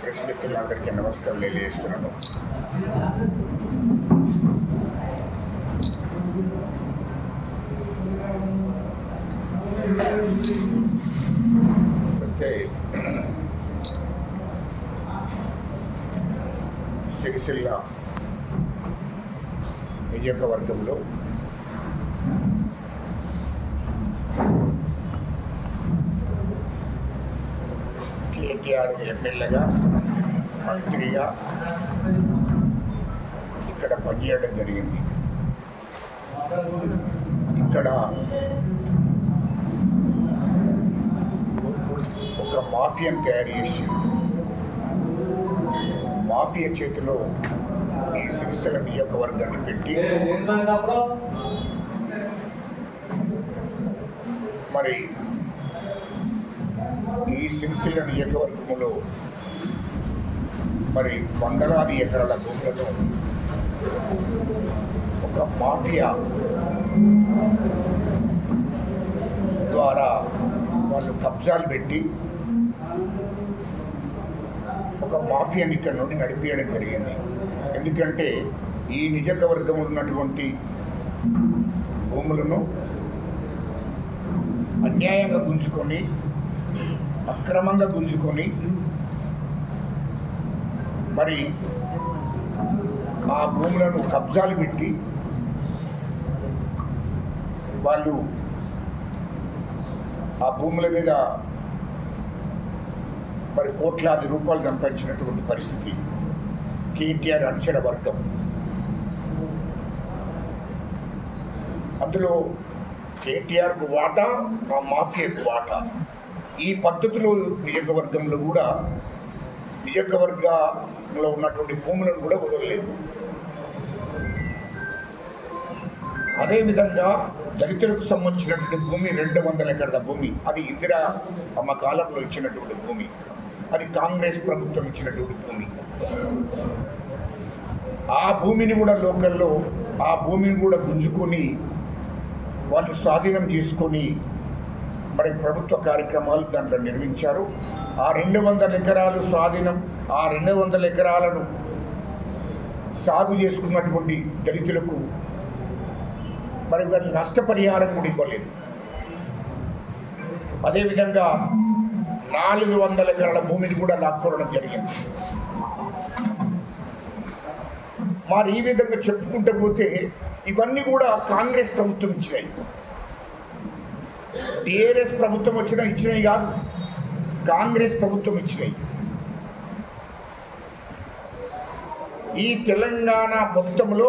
Press మిత్రులందరికీ నమస్కారం తెలియజేస్తున్నాను. అయితే సిరిసిల్ల నియోజకవర్గంలో కేటీఆర్ ఎమ్మెల్యేగా మంత్రిగా ఇక్కడ పనిచేయడం జరిగింది. ఇక్కడ ఒక మాఫియాను తయారు చేసి మాఫియా చేతిలో ఈ సిరిసిల్ల నియోజకవర్గాన్ని పెట్టి మరి ఈ సిరిసిల్ల నియోజకవర్గంలో మరి వందలాది ఎకరాల భూములను ఒక మాఫియా ద్వారా వాళ్ళు కబ్జాలు పెట్టి ఒక మాఫియాని ఇక్కడ నుండి నడిపించడం జరిగింది. ఎందుకంటే ఈ నియోజకవర్గంలో ఉన్నటువంటి భూములను అన్యాయంగా గుంజుకొని అక్రమంగా గుంజుకొని మరి ఆ భూములను కబ్జాలు పెట్టి వాళ్ళు ఆ భూముల మీద మరి కోట్లాది రూపాయలు సంపాదించినటువంటి పరిస్థితి కేటీఆర్ అనుచర వర్గం. అందులో కేటీఆర్కు వాటా, ఆ మాఫియాకు వాటా. ఈ పద్ధతిలో నియోజకవర్గంలో కూడా నియోజకవర్గంలో ఉన్నటువంటి భూములను కూడా వదలలేదు. అదేవిధంగా దళితులకు సంబంధించినటువంటి భూమి 200 ఎకరాల భూమి, అది ఇందిరా అమ్మ కాలంలో ఇచ్చినటువంటి భూమి, అది కాంగ్రెస్ ప్రభుత్వం ఇచ్చినటువంటి భూమి. ఆ భూమిని కూడా లోకల్లో ఆ భూమిని కూడా గుంజుకొని వాళ్ళు స్వాధీనం చేసుకొని మరి ప్రభుత్వ కార్యక్రమాలు దాంట్లో నిర్మించారు. ఆ 200 ఎకరాలు స్వాధీనం, ఆ 200 ఎకరాలను సాగు చేసుకున్నటువంటి దళితులకు మరి వారి నష్టపరిహారం కూడా ఇవ్వలేదు. అదేవిధంగా 400 ఎకరాల భూమిని కూడా లాక్కోవడం జరిగింది. మరి ఈ విధంగా చెప్పుకుంటూ పోతే ఇవన్నీ కూడా కాంగ్రెస్ ప్రభుత్వం ఇచ్చినాయి. టీఆర్ఎస్ ప్రభుత్వం ఇచ్చినాయి కాదు, కాంగ్రెస్ ప్రభుత్వం ఇచ్చినాయి. ఈ తెలంగాణ మొత్తంలో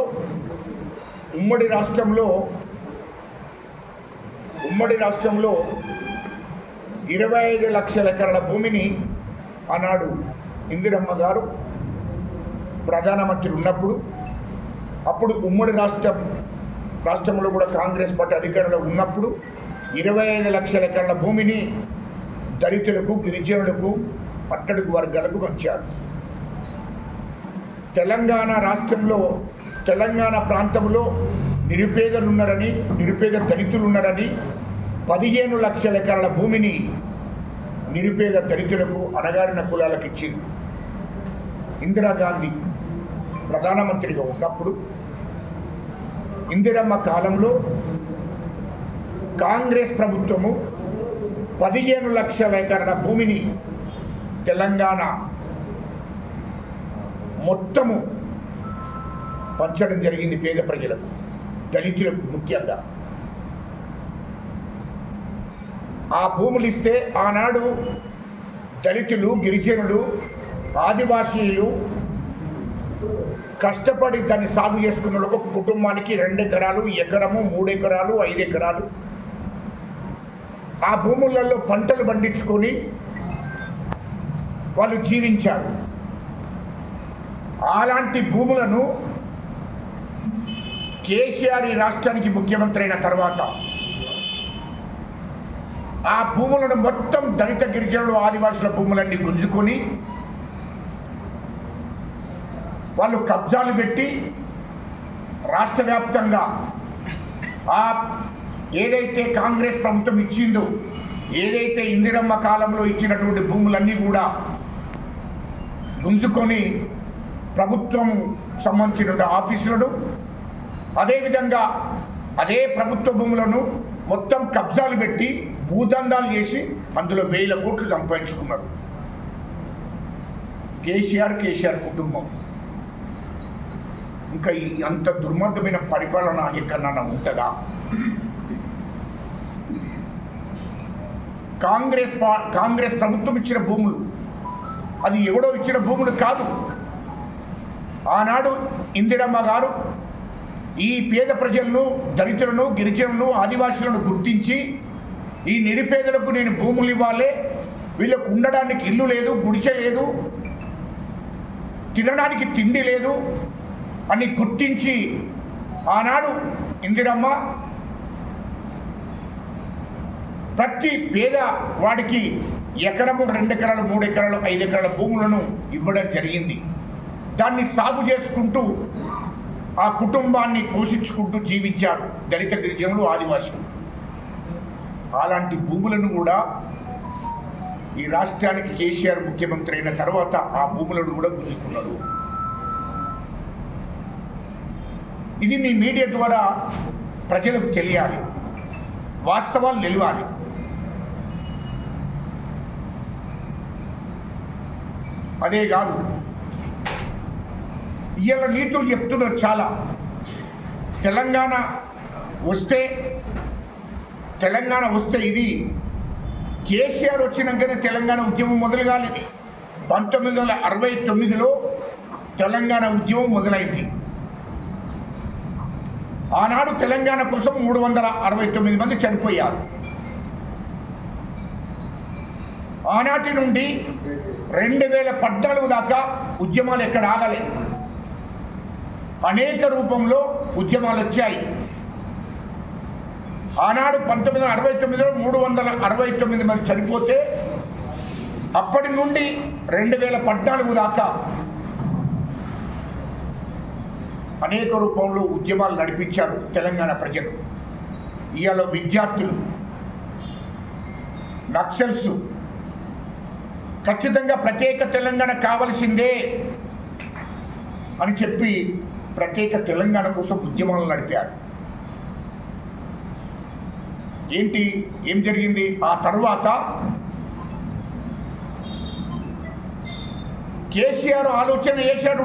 ఉమ్మడి రాష్ట్రంలో 25 లక్షల ఎకరాల భూమిని ఆనాడు ఇందిరమ్మ గారు ప్రధానమంత్రి ఉన్నప్పుడు, అప్పుడు ఉమ్మడి రాష్ట్రంలో కూడా కాంగ్రెస్ పార్టీ అధికారంలో ఉన్నప్పుడు 25 లక్షల ఎకరాల భూమిని దళితులకు, గిరిజనులకు, పట్టడుగు వర్గాలకు పంచారు. తెలంగాణ ప్రాంతంలో నిరుపేద దళితులు ఉన్నారని 15 లక్షల ఎకరాల భూమిని నిరుపేద దళితులకు, అణగారిన కులాలకు ఇచ్చింది. ఇందిరాగాంధీ ప్రధానమంత్రిగా ఉన్నప్పుడు ఇందిరమ్మ కాలంలో కాంగ్రెస్ ప్రభుత్వము 15 లక్షల ఎకరాల భూమిని తెలంగాణ మొత్తము పంచడం జరిగింది. పేద ప్రజలకు, దళితులకు ముఖ్యంగా ఆ భూములు ఇస్తే ఆనాడు దళితులు, గిరిజనులు, ఆదివాసీలు కష్టపడి దాన్ని సాగు చేసుకున్న ఒక కుటుంబానికి 2 ఎకరాలు, ఎకరము, 3 ఎకరాలు, 5 ఎకరాలు ఆ భూములలో పంటలు పండించుకొని వాళ్ళు జీవించారు. అలాంటి భూములను కేసీఆర్ ఈ రాష్ట్రానికి ముఖ్యమంత్రి అయిన తర్వాత ఆ భూములను మొత్తం దళిత, గిరిజనులు, ఆదివాసుల భూములన్నీ గుంజుకొని వాళ్ళు కబ్జాలు పెట్టి రాష్ట్ర వ్యాప్తంగా ఆ ఏదైతే కాంగ్రెస్ ప్రభుత్వం ఇచ్చిందో, ఏదైతే ఇందిరమ్మ కాలంలో ఇచ్చినటువంటి భూములన్నీ కూడా గుంజుకొని ప్రభుత్వం సంబంధించిన ఆఫీసులను, అదేవిధంగా అదే ప్రభుత్వ భూములను మొత్తం కబ్జాలు పెట్టి భూదందాలు చేసి అందులో 1000 కోట్లు సంపాదించుకున్నారు కేసీఆర్ కుటుంబం. ఇంకా అంత దుర్మార్గమైన పరిపాలన ఎక్కడన్నా ఉంటుందా? కాంగ్రెస్ ప్రభుత్వం ఇచ్చిన భూములు, అది ఎవడో ఇచ్చిన భూములు కాదు. ఆనాడు ఇందిరమ్మ గారు ఈ పేద ప్రజలను, దళితులను, గిరిజనులను, ఆదివాసులను గుర్తించి ఈ నిరుపేదలకు నేను భూములు ఇవ్వాలి, వీళ్ళకు ఉండడానికి ఇల్లు లేదు, గుడిసె లేదు, తినడానికి తిండి లేదు అని గుర్తించి ఆనాడు ఇందిరమ్మ ప్రతి పేదవాడికి ఎకరము, 2 ఎకరాలు, 3 ఎకరాలు, 5 ఎకరాల భూములను ఇవ్వడం జరిగింది. దాన్ని సాగు చేసుకుంటూ ఆ కుటుంబాన్ని పోషించుకుంటూ జీవించారు దళిత, గిరిజనులు, ఆదివాసులు. అలాంటి భూములను కూడా ఈ రాష్ట్రానికి కేసీఆర్ ముఖ్యమంత్రి అయిన తర్వాత ఆ భూములను కూడా గుంజుకున్నారు. ఇది మీ మీడియా ద్వారా ప్రజలకు తెలియాలి, వాస్తవాలు నిలవాలి. అదే కాదు, ఇవాళ నీతులు చెప్తున్నారు చాలా. తెలంగాణ వస్తే ఇది కేసీఆర్ వచ్చినాకనే తెలంగాణ ఉద్యమం మొదలు కాలేదు. 1969లో తెలంగాణ ఉద్యమం మొదలైంది. ఆనాడు తెలంగాణ కోసం 369 మంది చనిపోయారు. ఆనాటి నుండి 2014 దాకా ఉద్యమాలు ఎక్కడ ఆగలే. అనేక రూపంలో ఉద్యమాలు వచ్చాయి. ఆనాడు 1969లో 369 మంది చనిపోతే అప్పటి నుండి 2014 దాకా అనేక రూపంలో ఉద్యమాలు నడిపించారు తెలంగాణ ప్రజలు. ఇవాళ విద్యార్థులు, నక్సల్స్ ఖచ్చితంగా ప్రత్యేక తెలంగాణ కావలసిందే అని చెప్పి ప్రత్యేక తెలంగాణ కోసం ఉద్యమాలు నడిపారు. ఏం జరిగింది? ఆ తర్వాత కేసీఆర్ ఆలోచన చేశాడు.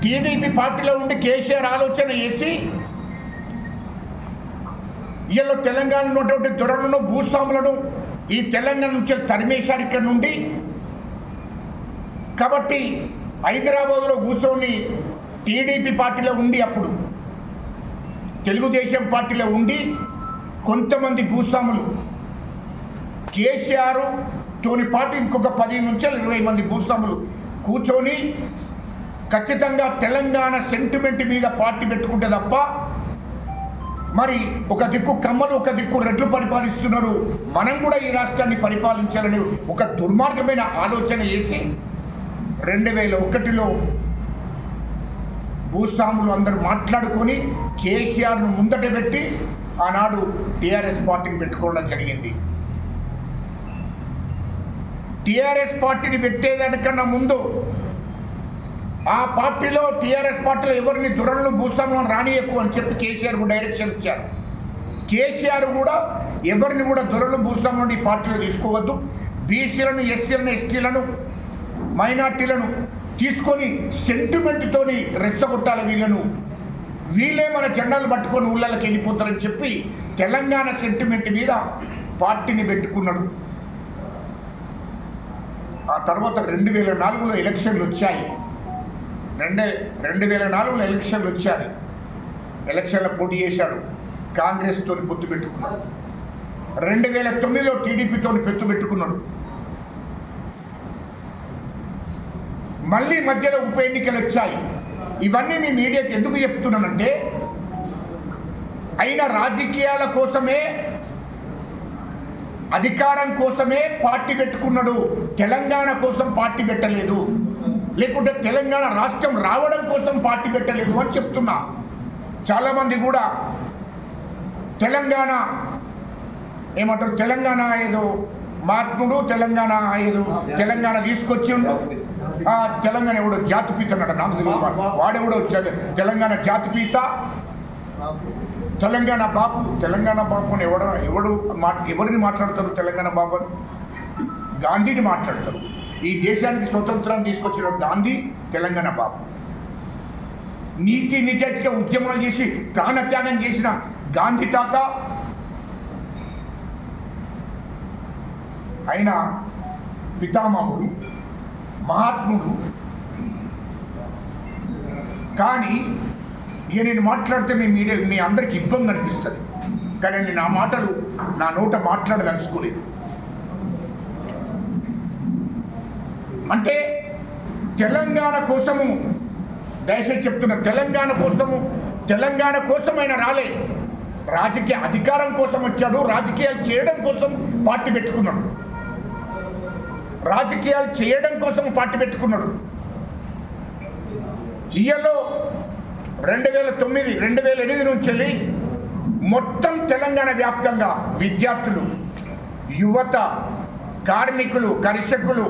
టీడీపీ పార్టీలో ఉండి కేసీఆర్ ఆలోచన చేసి వీళ్ళు తెలంగాణలో ఉన్నటువంటి దొరలను, భూస్వాములను ఈ తెలంగాణ నుంచి తరిమేశారు ఇక్కడ నుండి. కాబట్టి హైదరాబాద్లో కూర్చొని టీడీపీ పార్టీలో ఉండి, అప్పుడు తెలుగుదేశం పార్టీలో ఉండి కొంతమంది భూస్వాములు కేసీఆర్ తోని పాటు ఇంకొక 10 నుంచి 20 మంది భూస్వాములు కూర్చొని ఖచ్చితంగా తెలంగాణ సెంటిమెంట్ మీద పార్టీ పెట్టుకుంటే తప్ప, మరి ఒక దిక్కు కమ్మలు, ఒక దిక్కు రెడ్లు పరిపాలిస్తున్నారు, మనం కూడా ఈ రాష్ట్రాన్ని పరిపాలించాలని ఒక దుర్మార్గమైన ఆలోచన చేసి 2001లో భూస్వాములు అందరూ మాట్లాడుకొని కేసీఆర్ను ముందట పెట్టి ఆనాడు టీఆర్ఎస్ పార్టీని పెట్టుకోవడం జరిగింది. టీఆర్ఎస్ పార్టీని పెట్టేదానికన్నా ముందు ఆ పార్టీలో, టీఆర్ఎస్ పార్టీలో ఎవరిని దొరలను, భూస్వాములను రానియకు అని చెప్పి కేసీఆర్ కూడా డైరెక్షన్ ఇచ్చారు. కేసీఆర్ కూడా ఎవరిని కూడా దొరలు, భూస్వాములను ఈ పార్టీలో తీసుకోవద్దు, బీసీలను, ఎస్సీలను, ఎస్టీలను, మైనార్టీలను తీసుకొని సెంటిమెంట్తోని రెచ్చగొట్టాలి వీళ్ళే మన జెండాలు పట్టుకొని ఊళ్ళకి వెళ్ళిపోతారని చెప్పి తెలంగాణ సెంటిమెంట్ మీద పార్టీని పెట్టుకున్నాడు. ఆ తర్వాత 2004లో ఎలక్షన్లు వచ్చాయి. 2004లో ఎలక్షన్లు వచ్చాయి. ఎలక్షన్లో పోటీ చేశాడు, కాంగ్రెస్తో పొత్తు పెట్టుకున్నాడు. 2009లో టీడీపీతో పొత్తు పెట్టుకున్నాడు. మళ్ళీ మధ్యలో ఉప ఎన్నికలు వచ్చాయి. ఇవన్నీ మీ మీడియాకి ఎందుకు చెప్తున్నానంటే, అయిన రాజకీయాల కోసమే, అధికారం కోసమే పార్టీ పెట్టుకున్నాడు, తెలంగాణ కోసం పార్టీ పెట్టలేదు, లేకుంటే తెలంగాణ రాష్ట్రం రావడం కోసం పార్టీ పెట్టలేదు అని చెప్తున్నా. చాలామంది కూడా తెలంగాణ ఏమంటారు, తెలంగాణ ఏదో మహాత్ముడు తెలంగాణ తెలంగాణ తీసుకొచ్చిండు. తెలంగాణ ఎవడో జాతిపీత అన్నట, నాకు తెలియదు వాడెవడో తెలంగాణ జాతిపీత, తెలంగాణ బాపు. తెలంగాణ బాపు అని ఎవరిని మాట్లాడతారు? తెలంగాణ బాపు అని గాంధీని మాట్లాడతారు. ఈ దేశానికి స్వతంత్రం తీసుకొచ్చిన గాంధీ తెలంగాణ బాపు. నీతి నిజాయితీగా ఉద్యమాలు చేసి ప్రాణత్యాగం చేసిన గాంధీ తాత ఆయన పితామహుడు, మహాత్ముడు. కానీ ఇక నేను మాట్లాడితే మీ అందరికి ఇబ్బంది అనిపిస్తుంది, కానీ నేను ఆ మాటలు నా నోట మాట్లాడదలుచుకోలేదు. అంటే తెలంగాణ కోసము, దయచేసి చెప్తున్నా, తెలంగాణ కోసం ఆయన రాలే, రాజకీయ అధికారం కోసం వచ్చాడు. రాజకీయాలు చేయడం కోసం పార్టీ పెట్టుకున్నాడు. ఇయలో 2009, 2008 నుంచి వెళ్ళి మొత్తం తెలంగాణ వ్యాప్తంగా విద్యార్థులు, యువత, కార్మికులు, కర్షకులు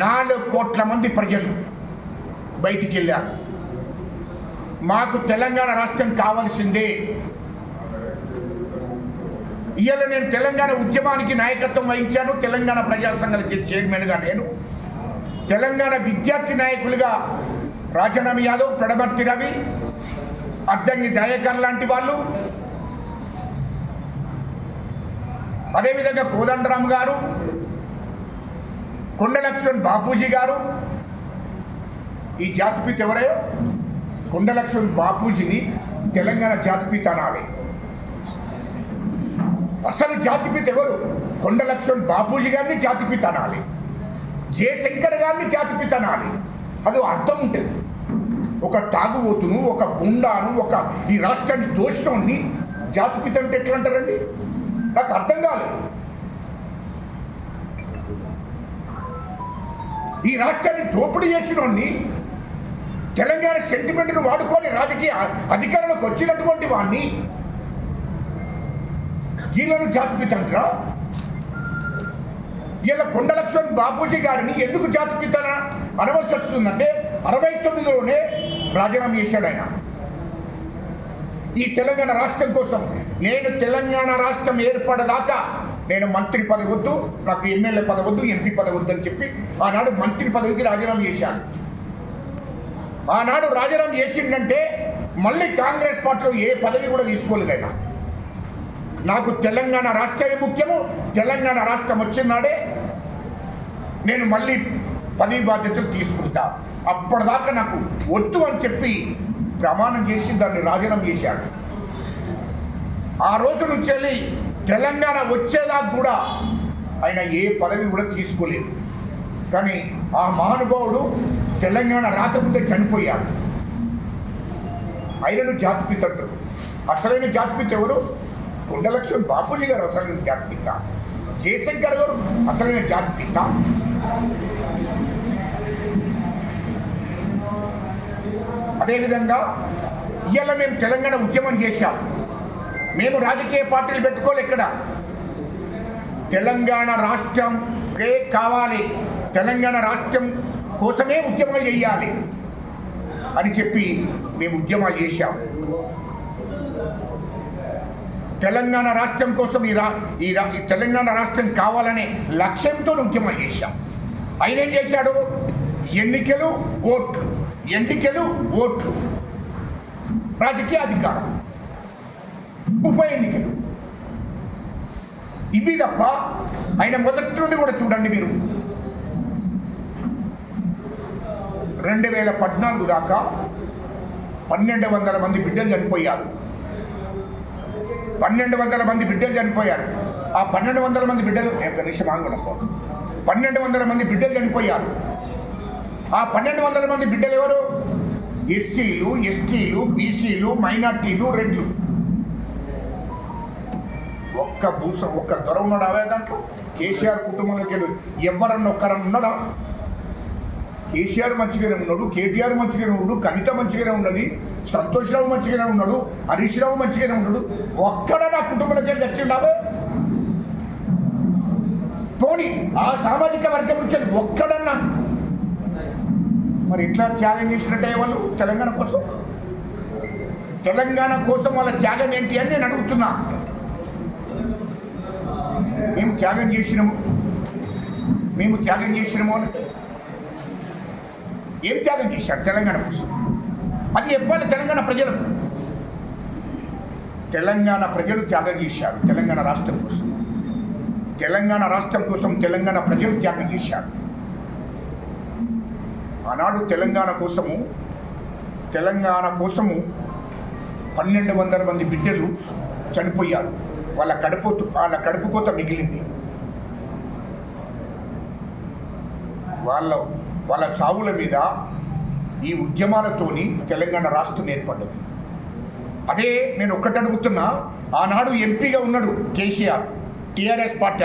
4 కోట్ల మంది ప్రజలు బయటికి వెళ్ళారు. మాకు తెలంగాణ రాష్ట్రం కావాల్సిందే. ఇవాళ నేను తెలంగాణ ఉద్యమానికి నాయకత్వం వహించాను. తెలంగాణ ప్రజా సంఘాల చైర్మన్గా నేను, తెలంగాణ విద్యార్థి నాయకులుగా రాజారాం యాదవ్, ప్రడమర్తి రవి, అద్దంకి దయాకర్ లాంటి వాళ్ళు, అదేవిధంగా కోదండరామ్ గారు, కొండ లక్ష్మణ్ బాపూజీ గారు. ఈ జాతిపీత ఎవరయ్యో? కొండ లక్ష్మణ్ బాపూజీని తెలంగాణ జాతిపీత అనాలి. అసలు జాతిపీత ఎవరు? కొండ లక్ష్మణ్ బాపూజీ గారిని జాతిపీత అనాలి, జయశంకర్ గారిని జాతిపీత అనాలి. అది అర్థం ఉంటుంది. ఒక తాగుబోతును, ఒక గుండాను, ఈ రాష్ట్రాన్ని దోషణని జాతిపీత అంటే ఎట్లా అంటారండి? నాకు అర్థం కాలేదు. ఈ రాష్ట్రాన్ని దోపిడీ చేసినోడిని, తెలంగాణ సెంటిమెంట్ను వాడుకొని రాజకీయ అధికారంలోకి వచ్చినటువంటి వాడిని వీళ్ళను జాతిపీత అంటారా? ఇలా కొండ లక్ష్మణ్ బాపూజీ గారిని ఎందుకు జాతిపీత అనవలసి వస్తుందంటే 69లోనే రాజీనామా చేశాడు ఆయన ఈ తెలంగాణ రాష్ట్రం కోసం. నేను తెలంగాణ రాష్ట్రం ఏర్పడదాకా నేను మంత్రి పదవి వద్దు, నాకు ఎమ్మెల్యే పదవి వద్దు, ఎంపీ పదవి వద్దు అని చెప్పి ఆనాడు మంత్రి పదవికి రాజీనామా చేశాడు. ఆనాడు రాజీనామా చేసిందంటే మళ్ళీ కాంగ్రెస్ పార్టీలో ఏ పదవి కూడా తీసుకోలేదు ఆయన. నాకు తెలంగాణ రాష్ట్రమే ముఖ్యము, తెలంగాణ రాష్ట్రం వచ్చినాడే నేను మళ్ళీ పదవి బాధ్యతలు తీసుకుంటా, అప్పటిదాకా నాకు వద్దు అని చెప్పి ప్రమాణం చేసి దాన్ని రాజీనామా చేశాడు. ఆ రోజు నుంచి వెళ్ళి తెలంగాణ వచ్చేదాకా కూడా ఆయన ఏ పదవి కూడా తీసుకోలేదు. కానీ ఆ మహానుభావుడు తెలంగాణ రాకముందే చనిపోయాడు. ఆయనను జాతిపీత అంటారు. అసలైన జాతిపీత ఎవరు? కొండ లక్ష్మణ్ బాపూజీ గారు అసలైన జాతిపీత, జయశంకర్ గారు అసలైన జాతిపీత. అదేవిధంగా ఇవాళ మేము తెలంగాణ ఉద్యమం చేశాం. మేము రాజకీయ పార్టీలు పెట్టుకోలే. ఇక్కడ తెలంగాణ రాష్ట్రం కావాలి, తెలంగాణ రాష్ట్రం కోసమే ఉద్యమాలు చేయాలి అని చెప్పి మేము ఉద్యమాలు చేశాం. తెలంగాణ రాష్ట్రం కోసం ఈ తెలంగాణ రాష్ట్రం కావాలనే లక్ష్యంతో ఉద్యమాలు చేశాం. ఆయన ఏం చేశాడు? ఎన్నికలు ఓట్లు, రాజకీయ అధికారం, ఉప ఎన్నికలు, ఇవి తప్ప ఆయన మొదటి నుండి కూడా చూడండి మీరు 2014 దాకా 1200 మంది బిడ్డలు చనిపోయారు. 1200 మంది బిడ్డలు చనిపోయారు. ఆ 1200 మంది బిడ్డలు 1200 మంది బిడ్డలు చనిపోయారు. ఆ 1200 మంది బిడ్డలు ఎవరు? ఎస్సీలు, ఎస్టీలు, బీసీలు, మైనార్టీలు, రెడ్లు. ఒక్క దొర ఉన్నాడు అవే దాంట్లో. కేసీఆర్ కుటుంబంలోకి వెళ్ళి ఎవరన్నా ఒక్కరన్నా ఉన్నాడా? కేసీఆర్ మంచిగానే ఉన్నాడు, కేటీఆర్ మంచిగానే ఉన్నాడు, కవిత మంచిగానే ఉన్నది, సంతోష్రావు మంచిగానే ఉన్నాడు, హరీష్ రావు మంచిగానే ఉన్నాడు. ఒక్కడ నా కుటుంబంలోకి వెళ్ళి వచ్చిండావే? పోనీ ఆ సామాజిక వర్గం నుంచి ఒక్కడన్నా మరి ఇట్లా త్యాగం చేసినట్టే వాళ్ళు తెలంగాణ కోసం వాళ్ళ త్యాగం ఏంటి అని నేను అడుగుతున్నా. మేము త్యాగం చేసినాము అని ఏం త్యాగం చేశారు తెలంగాణ కోసం? అది చెప్పాలి తెలంగాణ ప్రజలకు. తెలంగాణ ప్రజలు త్యాగం చేశారు తెలంగాణ రాష్ట్రం కోసం. తెలంగాణ ప్రజలు త్యాగం చేశారు. ఆనాడు తెలంగాణ కోసము 1200 మంది బిడ్డలు చనిపోయారు. వాళ్ళ కడుపు కోత మిగిలింది. వాళ్ళ చావుల మీద ఈ ఉద్యమాలతోని తెలంగాణ రాష్ట్రం ఏర్పడ్డది. అదే నేను ఒక్కటి అడుగుతున్నా, ఆనాడు ఎంపీగా ఉన్నాడు కేసీఆర్, టీఆర్ఎస్ పార్టీ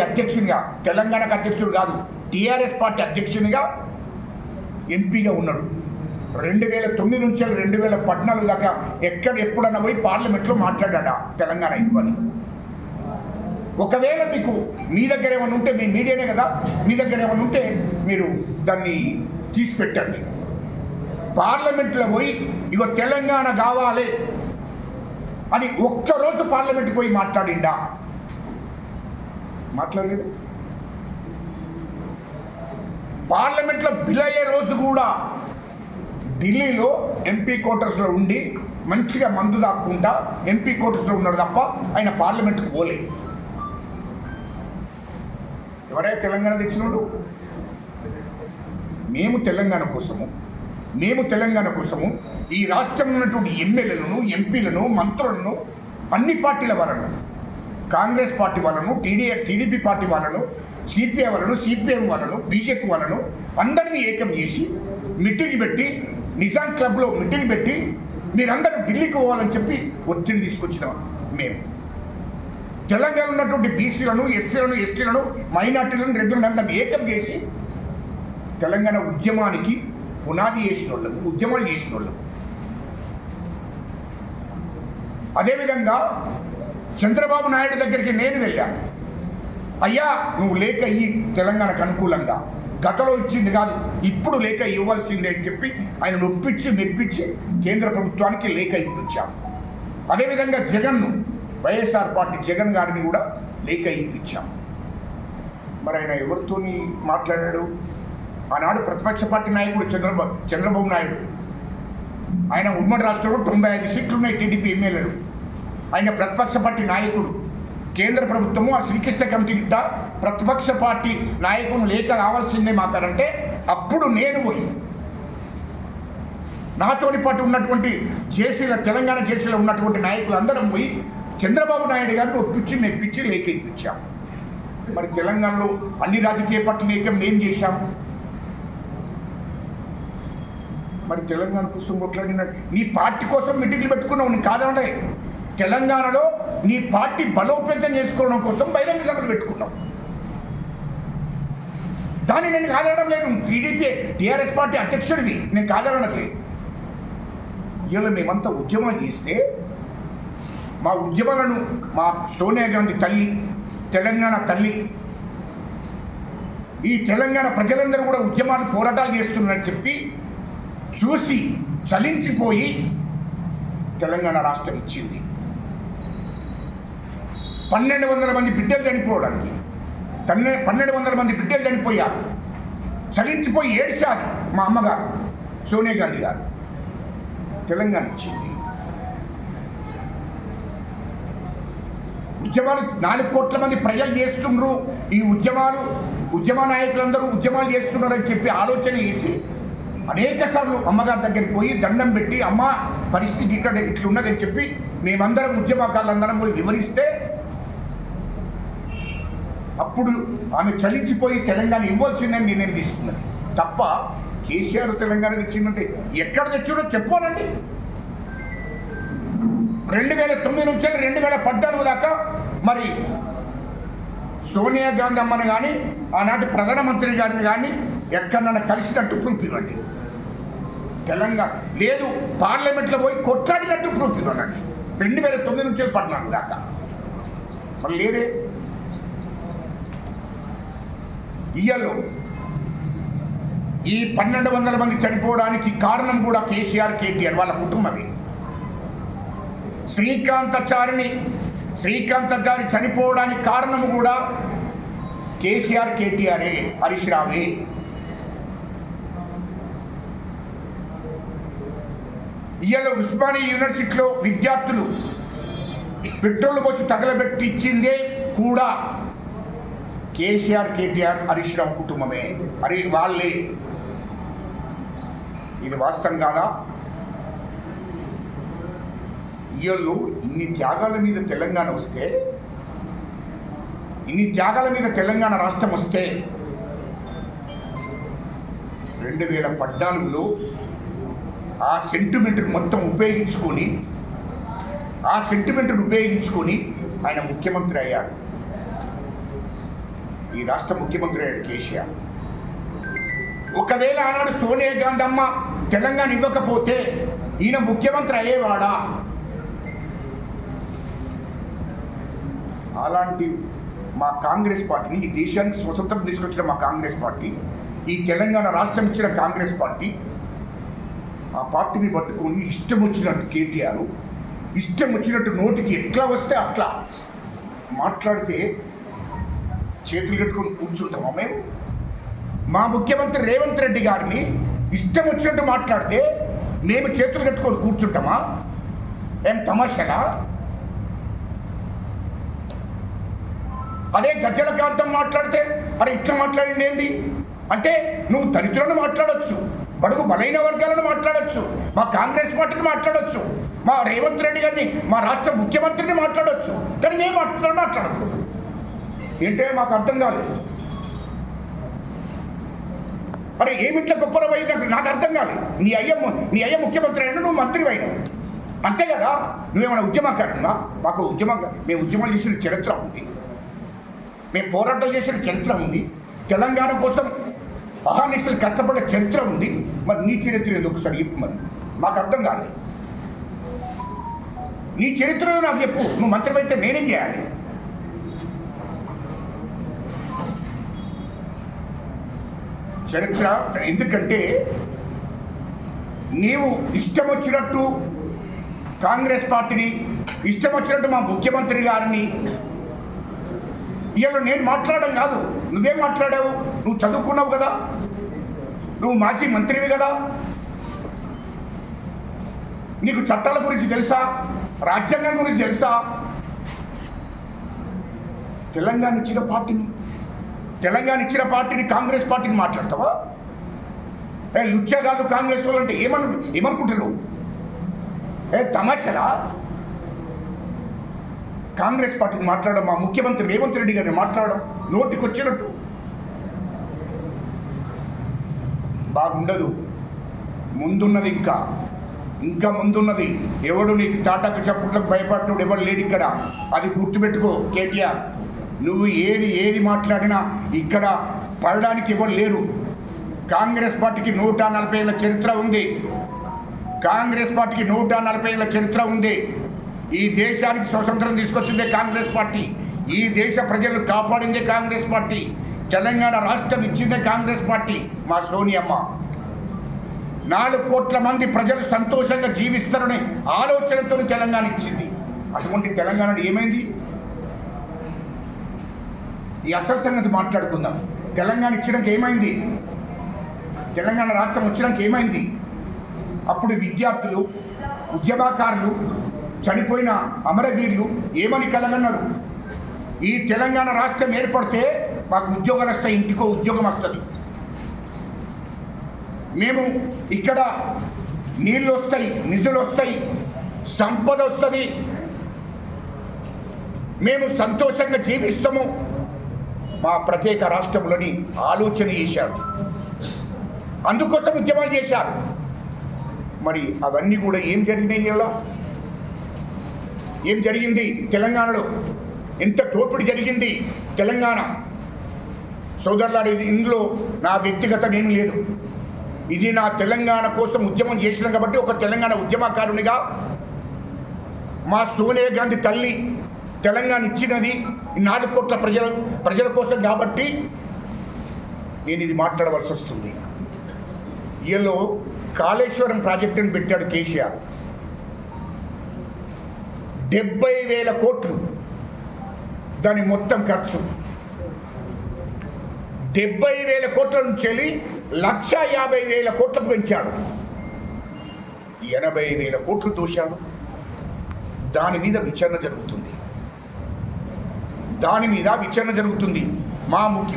అధ్యక్షునిగా తెలంగాణకు అధ్యక్షుడు కాదు, టీఆర్ఎస్ పార్టీ అధ్యక్షునిగా ఎంపీగా ఉన్నాడు. 2009 నుంచి 2014 దాకా ఎప్పుడన్నా పోయి పార్లమెంట్లో మాట్లాడా తెలంగాణ ఇవ్వని. ఒకవేళ మీకు మీ దగ్గర ఏమైనా ఉంటే, మీ మీడియానే కదా, మీ దగ్గర ఏమైనా ఉంటే మీరు దాన్ని తీసి పెట్టండి. పార్లమెంట్లో పోయి ఇగో తెలంగాణ కావాలి అని ఒక్కరోజు పార్లమెంట్కి పోయి మాట్లాడిండా? మాట్లాడలేదు. పార్లమెంట్లో బిల్ అయ్యే రోజు కూడా ఢిల్లీలో ఎంపీ క్వార్టర్స్లో ఉండి మంచిగా మందు దాక్కుంటా ఎంపీ క్వార్టర్స్లో ఉన్నాడు తప్ప ఆయన పార్లమెంట్కి పోలే. ఎవరైనా తెలంగాణ తెచ్చినోడు? మేము తెలంగాణ కోసము ఈ రాష్ట్రంలో ఉన్నటువంటి ఎమ్మెల్యేలను, ఎంపీలను, మంత్రులను, అన్ని పార్టీల వాళ్ళను, కాంగ్రెస్ పార్టీ వాళ్ళను, టీడీపీ పార్టీ వాళ్ళను, సిపిఐ వాళ్ళను, సిపిఎం వాళ్ళను, బీజేపీ వాళ్ళను అందరినీ ఏకం చేసి మీటింగ్ పెట్టి, నిజాం క్లబ్లో మీటింగ్ పెట్టి మీరందరూ ఢిల్లీకి పోవాలని చెప్పి ఒత్తిడి తీసుకొచ్చినాం. మేము తెలంగాణ ఉన్నటువంటి బీసీలను, ఎస్సీలను, ఎస్టీలను, మైనార్టీలను, రెడ్లను అందరినీ ఏకం చేసి తెలంగాణ ఉద్యమానికి పునాది చేసిన వాళ్ళము, ఉద్యమాలు చేసిన వాళ్ళము. అదేవిధంగా చంద్రబాబు నాయుడు దగ్గరికి నేను వెళ్ళాను. అయ్యా నువ్వు లేఖ ఇయ్యి తెలంగాణకు అనుకూలంగా, గతంలో ఇచ్చింది కాదు ఇప్పుడు లేఖ ఇవ్వాల్సిందే అని చెప్పి ఆయన ఒప్పించి మెప్పించి కేంద్ర ప్రభుత్వానికి లేఖ ఇప్పించాం. అదేవిధంగా వైఎస్ఆర్ పార్టీ జగన్ గారిని కూడా లేఖ ఇప్పించాం. మరి ఆయన ఎవరితోని మాట్లాడాడు? ఆనాడు ప్రతిపక్ష పార్టీ నాయకుడు చంద్రబాబు నాయుడు. ఆయన ఉమ్మడి రాష్ట్రంలో 95 సీట్లు ఉన్నాయి టీడీపీ ఎమ్మెల్యేలు. ఆయన ప్రతిపక్ష పార్టీ నాయకుడు. కేంద్ర ప్రభుత్వము ఆ శ్రీకృష్ణ కమిటీ గిట్ట ప్రతిపక్ష పార్టీ నాయకులు లేఖ కావాల్సిందే మాకంటే అప్పుడు నేను పోయి నాతోని పాటు ఉన్నటువంటి తెలంగాణ జేసీలో ఉన్నటువంటి నాయకులు అందరం పోయి చంద్రబాబు నాయుడు గారిని ఒప్పించి మెప్పించి లేఖ ఇప్పించాం. మరి తెలంగాణలో అన్ని రాజకీయ పార్టీలు ఏకం ఏం చేశాం? మరి తెలంగాణ కోసం కొట్లాడినట్టు నీ పార్టీ కోసం మీటింగ్లు పెట్టుకున్నావు, నీ కాదంటే తెలంగాణలో నీ పార్టీ బలోపేతం చేసుకోవడం కోసం బహిరంగ సభలు పెట్టుకున్నావు. దాన్ని నేను కాదనడం లేదు. టీఆర్ఎస్ పార్టీ అధ్యక్షుడివి, నేను కాదనడం లేదు. ఇలా మేమంతా ఉద్యమాలు చేస్తే మా ఉద్యమాలను మా సోనియా గాంధీ తల్లి, తెలంగాణ తల్లి, ఈ తెలంగాణ ప్రజలందరూ కూడా ఉద్యమాలు పోరాటాలు చేస్తున్నారని చెప్పి చూసి చలించిపోయి తెలంగాణ రాష్ట్రం ఇచ్చింది. 1200 మంది బిడ్డలు చనిపోవడానికి 1200 మంది బిడ్డలు చనిపోయారు. చలించిపోయి ఏడ్చారు మా అమ్మగారు సోనియా గాంధీ గారు. తెలంగాణ ఇచ్చింది. ఉద్యమాలు 4 కోట్ల మంది ప్రజలు చేస్తున్నారు. ఈ ఉద్యమ నాయకులందరూ ఉద్యమాలు చేస్తున్నారని చెప్పి ఆలోచన చేసి అనేక సార్లు అమ్మగారి దగ్గరికి పోయి దండం పెట్టి, అమ్మ పరిస్థితి ఇక్కడ ఇట్లున్నదని చెప్పి మేమందరం ఉద్యమకారులందరం వివరిస్తే అప్పుడు ఆమె చలించిపోయి తెలంగాణ ఇవ్వాల్సిందని నిర్ణయం తీసుకున్నది తప్ప కేసీఆర్ తెలంగాణ తెచ్చిందంటే ఎక్కడ తెచ్చాడో చెప్పానండి. 2009 నుంచి 2014 దాకా మరి సోనియా గాంధీ అమ్మను కానీ ఆనాటి ప్రధానమంత్రి గారిని కానీ ఎక్కడన్నా కలిసినట్టు ప్రూఫ్ ఇవ్వండి. తెలంగాణ లేదు, పార్లమెంట్లో పోయి కొట్లాడినట్టు ప్రూఫ్ ఇవ్వండి. 2009 నుంచి 2014 దాకా మరి లేదే. ఇయ్యలో ఈ 1200 మంది చనిపోవడానికి కారణం కూడా కేసీఆర్, కేటీఆర్ వాళ్ళ కుటుంబమే. శ్రీకాంతాచారి చనిపోవడానికి కారణం కూడా కేసీఆర్, కేటీఆరే, హరీష్ రావే. ఇయ్యాల ఉస్మానియా యూనివర్సిటీలో విద్యార్థులు పెట్రోల్ పోసి తగలబెట్టి ఇచ్చిందే కూడా కేసీఆర్, కేటీఆర్, హరీష్ రావు కుటుంబమే, వాళ్ళే. ఇది వాస్తవం కాదా? ఇయ్యోళ్ళు ఇన్ని త్యాగాల మీద తెలంగాణ వస్తే, ఇన్ని త్యాగాల మీద తెలంగాణ రాష్ట్రం వస్తే 2014లో ఆ సెంటిమెంట్ని మొత్తం ఉపయోగించుకొని ఆయన ముఖ్యమంత్రి అయ్యాడు. ఈ రాష్ట్ర ముఖ్యమంత్రి అయ్యాడు కేసీఆర్. ఒకవేళ ఆనాడు సోనియా గాంధీ అమ్మ తెలంగాణ ఇవ్వకపోతే ఈయన ముఖ్యమంత్రి అయ్యేవాడా? అలాంటి మా కాంగ్రెస్ పార్టీని, ఈ దేశానికి స్వతంత్రం తీసుకొచ్చిన మా కాంగ్రెస్ పార్టీ, ఈ తెలంగాణ రాష్ట్రం ఇచ్చిన కాంగ్రెస్ పార్టీ, ఆ పార్టీని పట్టుకొని ఇష్టం వచ్చినట్టు కేటీఆర్, ఇష్టం వచ్చినట్టు నోటికి ఎట్లా వస్తే అట్లా మాట్లాడితే చేతులు కట్టుకొని కూర్చుంటామా మేము? మా ముఖ్యమంత్రి రేవంత్ రెడ్డి గారిని ఇష్టం వచ్చినట్టు మాట్లాడితే మేము చేతులు కట్టుకొని కూర్చుంటామా? ఏం తమాషగా? అదే గజ్జలకాంతం మాట్లాడితే అరే ఇట్లా మాట్లాడింది ఏంటి అంటే, నువ్వు దళితులను మాట్లాడచ్చు, బడుగు బలైన వర్గాలను మాట్లాడచ్చు, మా కాంగ్రెస్ పార్టీని మాట్లాడచ్చు, మా రేవంత్ రెడ్డి గారిని, మా రాష్ట్ర ముఖ్యమంత్రిని మాట్లాడచ్చు, కానీ మేము మాట్లాడకూడదు ఏంటే? మాకు అర్థం కాలేదు. అరే ఏమిట్లా గొప్పరవై నాకు అర్థం కాలేదు. నీ అయ్య ముఖ్యమంత్రి అయినా, నువ్వు మంత్రి అయినావు, అంతే కదా. నువ్వేమైనా ఉద్యమకారున్నా? మేము ఉద్యమాలు చేసిన చరిత్ర ఉంది, మేము పోరాటాలు చేసిన చరిత్ర ఉంది, తెలంగాణ కోసం అహానిస్తులు కష్టపడే చరిత్ర ఉంది. మరి నీ చరిత్ర ఎందుకు ఒకసారి చెప్పు. మరి మాకు అర్థం కాలేదు. నీ చరిత్ర నాకు చెప్పు. నువ్వు మంత్రి అయితే నేనేం చేయాలి? చరిత్ర ఎందుకంటే నీవు ఇష్టం వచ్చినట్టు కాంగ్రెస్ పార్టీని, ఇష్టం వచ్చినట్టు మా ముఖ్యమంత్రి గారిని ఇవాళ నేను మాట్లాడడం కాదు. నువ్వేం మాట్లాడావు? నువ్వు చదువుకున్నావు కదా, నువ్వు మాజీ మంత్రివి కదా, నీకు చట్టాల గురించి తెలుసా, రాజ్యాంగం గురించి తెలుసా? తెలంగాణ ఇచ్చిన పార్టీని కాంగ్రెస్ పార్టీని మాట్లాడతావా? లుచ్చగాళ్ళు కాంగ్రెస్ వాళ్ళు అంటే ఏమనుకుంటారు? తమాషలా? కాంగ్రెస్ పార్టీని మాట్లాడడం, మా ముఖ్యమంత్రి రేవంత్ రెడ్డి గారిని మాట్లాడడం నోటికి వచ్చినట్టు బాగుండదు. ముందున్నది ఇంకా ముందున్నది. ఎవడు నీకు తాటాకు చప్పుట్లకు భయపడ్డాడు ఎవడు లేడు ఇక్కడ. అది గుర్తుపెట్టుకో కేటీఆర్. నువ్వు ఏది మాట్లాడినా ఇక్కడ పడడానికి ఎవరు లేరు. కాంగ్రెస్ పార్టీకి 140 ఏళ్ళ చరిత్ర ఉంది. కాంగ్రెస్ పార్టీకి 140 ఏళ్ళ చరిత్ర ఉంది. ఈ దేశానికి స్వతంత్రం తీసుకొచ్చిందే కాంగ్రెస్ పార్టీ. ఈ దేశ ప్రజలను కాపాడిందే కాంగ్రెస్ పార్టీ. తెలంగాణ రాష్ట్రం ఇచ్చిందే కాంగ్రెస్ పార్టీ. మా సోనియమ్మ 4 కోట్ల మంది ప్రజలు సంతోషంగా జీవిస్తారనే ఆలోచనతో తెలంగాణ ఇచ్చింది. అటువంటి తెలంగాణ ఏమైంది? ఈ అసలు సంగతి మాట్లాడుకుందాం. తెలంగాణ ఇచ్చడానికి ఏమైంది? తెలంగాణ రాష్ట్రం వచ్చినాక ఏమైంది? అప్పుడు విద్యార్థులు, ఉద్యమకారులు, చనిపోయిన అమరవీరులు ఏమని కలగన్నారు? ఈ తెలంగాణ రాష్ట్రం ఏర్పడితే మాకు ఉద్యోగాలు వస్తాయి, ఇంటికో ఉద్యోగం వస్తుంది, మేము ఇక్కడ నీళ్ళు వస్తాయి, నిధులు వస్తాయి, సంపద వస్తుంది, మేము సంతోషంగా జీవిస్తాము, మా ప్రత్యేక రాష్ట్రంలోని ఆలోచన చేశారు. అందుకోసం ఉద్యమాలు చేశారు. మరి అవన్నీ కూడా ఏం జరిగినాయి? ఇలా ఏం జరిగింది? తెలంగాణలో ఎంత దోపిడీ జరిగింది తెలంగాణ సోదరులారు. ఇందులో నా వ్యక్తిగత ఏం లేదు. ఇది నా తెలంగాణ కోసం ఉద్యమం చేసినాం కాబట్టి, ఒక తెలంగాణ ఉద్యమకారునిగా మా సోనియా గాంధీ తల్లి తెలంగాణ ఇచ్చినది 4 కోట్ల ప్రజల కోసం కాబట్టి నేను ఇది మాట్లాడవలసి వస్తుంది. ఈలో కాళేశ్వరం ప్రాజెక్టును పెట్టాడు కేసీఆర్. 70,000 కోట్లు దాని మొత్తం ఖర్చు. 70,000 కోట్ల నుంచి వెళ్ళి 150,000 కోట్లకు పెంచాడు. 80,000 కోట్లు దోశాడు. దాని మీద విచారణ జరుగుతుంది.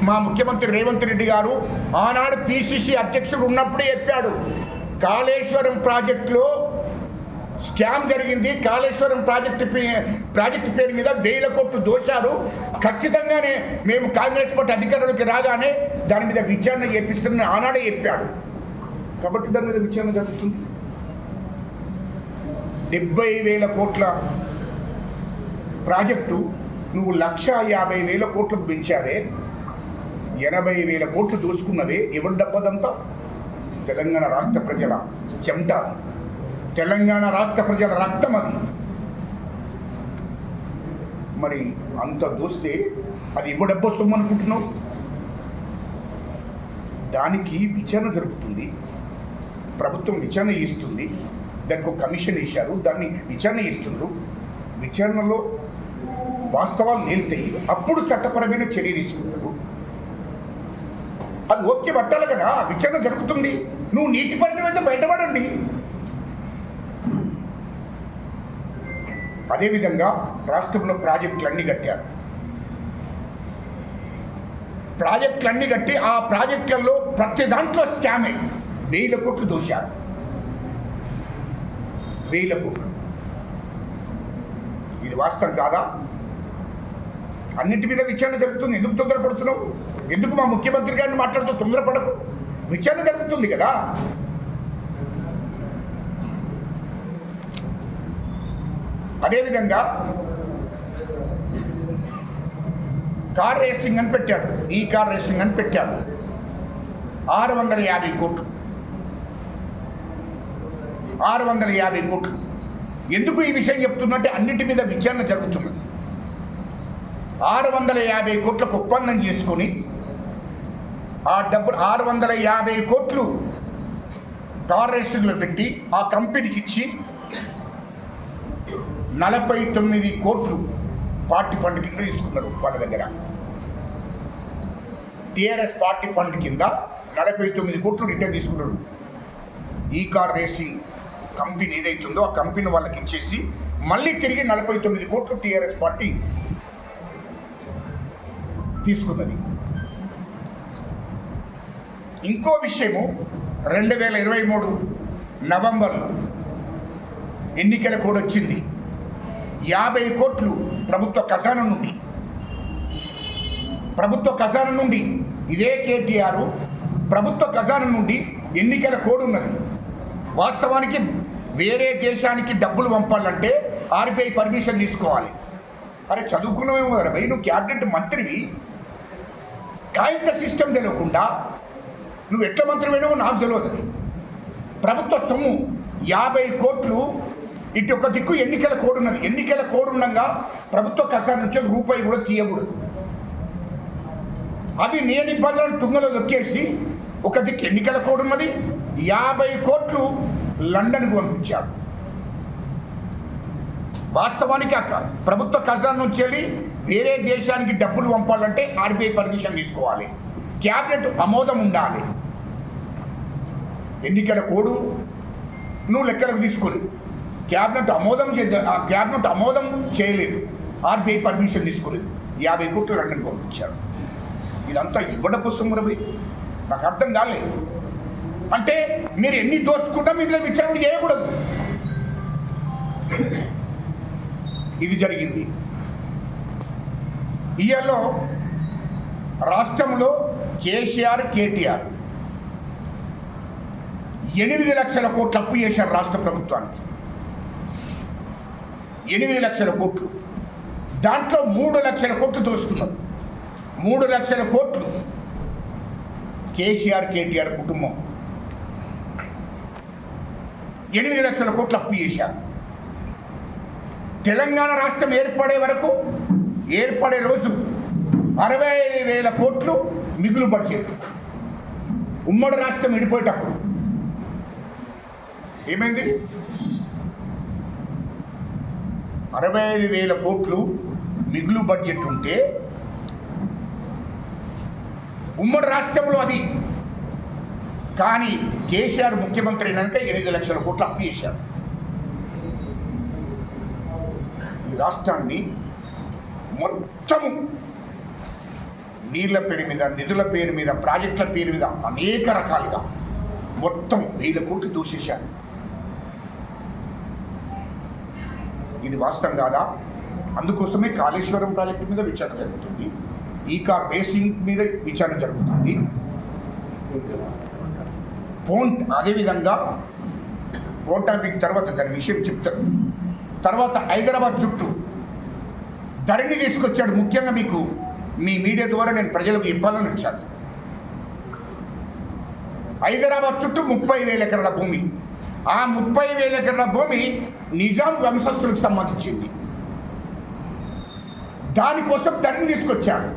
మా ముఖ్యమంత్రి రేవంత్ రెడ్డి గారు ఆనాడు పిసిసి అధ్యక్షుడు ఉన్నప్పుడే చెప్పాడు, కాళేశ్వరం ప్రాజెక్టులో స్కామ్ జరిగింది, కాళేశ్వరం ప్రాజెక్టు పేరు మీద 1,000 కోట్లు దోశారు, ఖచ్చితంగానే మేము కాంగ్రెస్ పార్టీ అధికారులకు రాగానే దాని మీద విచారణ చేపిస్తుందని ఆనాడే చెప్పాడు. కాబట్టి దాని మీద విచారణ జరుగుతుంది. 70,000 కోట్ల ప్రాజెక్టు నువ్వు 150,000 కోట్లకు పెంచావే, 80,000 కోట్లు దోసుకున్నవే. ఎవరి డబ్బదంతా? తెలంగాణ రాష్ట్ర ప్రజల చెమట, తెలంగాణ రాష్ట్ర ప్రజల రక్తం అది. మరి అంత దోస్తే అది ఎవరి డబ్బు సొమ్ము అనుకుంటున్నావు? దానికి విచారణ జరుగుతుంది. ప్రభుత్వం విచారణ చేస్తుంది. దానికి ఒక కమిషన్ వేశారు, దాన్ని విచారణ చేస్తున్నారు. విచారణలో వాస్తవాలు తేలుతాయి, అప్పుడు చట్టపరమైన చర్య తీసుకుంటారు. అది ఓకే పట్టాలి కదా, విచారణ జరుగుతుంది. నువ్వు నీటి పరిణం అయితే బయటపడండి. అదేవిధంగా రాష్ట్రంలో ప్రాజెక్టులన్నీ కట్టి ఆ ప్రాజెక్టులలో ప్రతి దాంట్లో స్కామే. 1,000 కోట్లు దోశారు. 1,000 కోట్లు. ఇది వాస్తవం కాదా? అన్నింటి మీద విచారణ జరుగుతుంది. ఎందుకు తొందరపడుతున్నావు? ఎందుకు మా ముఖ్యమంత్రి గారిని మాట్లాడుతూ తొందరపడకు? విచారణ జరుగుతుంది కదా. అదేవిధంగా కార్ రేసింగ్ అని పెట్టాడు. ఈ కార్ రేసింగ్ అని పెట్టాడు. 650 కోట్లు. 650 కోట్లు. ఎందుకు ఈ విషయం చెప్తున్నట్టే అన్నిటి మీద విచారణ జరుగుతుంది. 650 కోట్లకు ఒప్పందం చేసుకొని ఆ డబ్బు 650 కోట్లు కార్ రేసింగ్లో పెట్టి ఆ కంపెనీకి ఇచ్చి 49 కోట్లు పార్టీ ఫండ్ కింద తీసుకున్నారు వాళ్ళ దగ్గర. టీఆర్ఎస్ పార్టీ ఫండ్ కింద 49 కోట్లు రిటర్న్ తీసుకున్నారు. ఈ కార్ రేసింగ్ కంపెనీ ఏదైతుందో ఆ కంపెనీ వాళ్ళకి ఇచ్చేసి మళ్ళీ తిరిగి 49 కోట్లు టీఆర్ఎస్ పార్టీ తీసుకున్నది. ఇంకో విషయము, 2023 నవంబర్లో ఎన్నికల కోడ్ వచ్చింది. 50 కోట్లు ప్రభుత్వ ఖజానా నుండి ఇదే కేటీఆర్ ప్రభుత్వ ఖజానా నుండి ఎన్నికల కోడ్ ఉన్నది. వాస్తవానికి వేరే దేశానికి డబ్బులు పంపాలంటే ఆర్బీఐ పర్మిషన్ తీసుకోవాలి. అరే చదువుకున్నావేమో కదా భయ్, నువ్వు క్యాబినెట్ మంత్రివి, కాగిత సిస్టమ్ తెలియకుండా నువ్వు ఎట్లా మంత్రి అయినావో నాకు తెలియదు. ప్రభుత్వ సొమ్ము 50 కోట్లు, ఇటు ఒక దిక్కు ఎన్నికల కోడ్ ఉన్నది. ఎన్నికల కోడ్ ఉండగా ప్రభుత్వ ఖజానా నుంచి రూపాయి కూడా తీయకూడదు. అది నియ నిబంధనలు తుంగలో దొక్కేసి ఒక దిక్కు ఎన్నికల కోడ్ ఉన్నది, 50 కోట్లు లండన్కు పంపించాడు. వాస్తవానికి ప్రభుత్వ ఖజానా నుంచి వెళ్ళి వేరే దేశానికి డబ్బులు పంపాలంటే ఆర్బీఐ పర్మిషన్ తీసుకోవాలి, క్యాబినెట్ ఆమోదం ఉండాలి. ఎన్నికల కోడు నువ్వు లెక్కలకు తీసుకోలేదు, క్యాబినెట్ ఆమోదం చేయలేదు, ఆర్బీఐ పర్మిషన్ తీసుకోలేదు, 50 కోట్లు లండన్ పంపించారు. ఇదంతా ఇవ్వడపు సుమరవి నాకు అర్థం కాలేదు. అంటే మీరు ఎన్ని దోసుకుంటా మీరు విచారణ చేయకూడదు. ఇది జరిగింది. ఇయర్లో రాష్ట్రంలో కేసీఆర్ కేటీఆర్ 8 లక్షల కోట్లు అప్పు చేశారు రాష్ట్ర ప్రభుత్వానికి. 8 లక్షల కోట్లు. దాంట్లో 3 లక్షల కోట్లు దోసుకున్నారు. 3 లక్షల కోట్లు కేసీఆర్ కేటీఆర్ కుటుంబం 8 లక్షల కోట్లు అప్పు చేశారు. తెలంగాణ రాష్ట్రం ఏర్పడే రోజు 65,000 కోట్లు మిగులు బడ్జెట్. ఉమ్మడి రాష్ట్రం విడిపోయేటప్పుడు ఏమైంది? 65,000 కోట్లు మిగులు బడ్జెట్ ఉంటే ఉమ్మడి రాష్ట్రంలో అది. కానీ కేసీఆర్ ముఖ్యమంత్రి అయినాక 8 లక్షల కోట్లు అప్పు చేశారు. ఈ రాష్ట్రాన్ని మొత్తము నీళ్ళ పేరు మీద, నిధుల పేరు మీద, ప్రాజెక్టుల పేరు మీద అనేక రకాలుగా మొత్తం 1000 కోట్లు దూషేశారు. ఇది వాస్తవం కాదా? అందుకోసమే కాళేశ్వరం ప్రాజెక్టు మీద విచారణ జరుగుతుంది, ఈ కార్ రేసింగ్ మీద విచారణ జరుగుతుంది. అదేవిధంగా పోటాపిక్ తర్వాత దాని విషయం చెప్తారు. తర్వాత హైదరాబాద్ చుట్టూ ధరణి తీసుకొచ్చాడు. ముఖ్యంగా మీకు మీ మీడియా ద్వారా నేను ప్రజలకు చెప్పాలని వచ్చాను. హైదరాబాద్ చుట్టూ 30,000 ఎకరాల భూమి. ఆ 30,000 ఎకరాల భూమి నిజాం వంశస్థులకు సంబంధించింది. దానికోసం ధరణి తీసుకొచ్చాడు.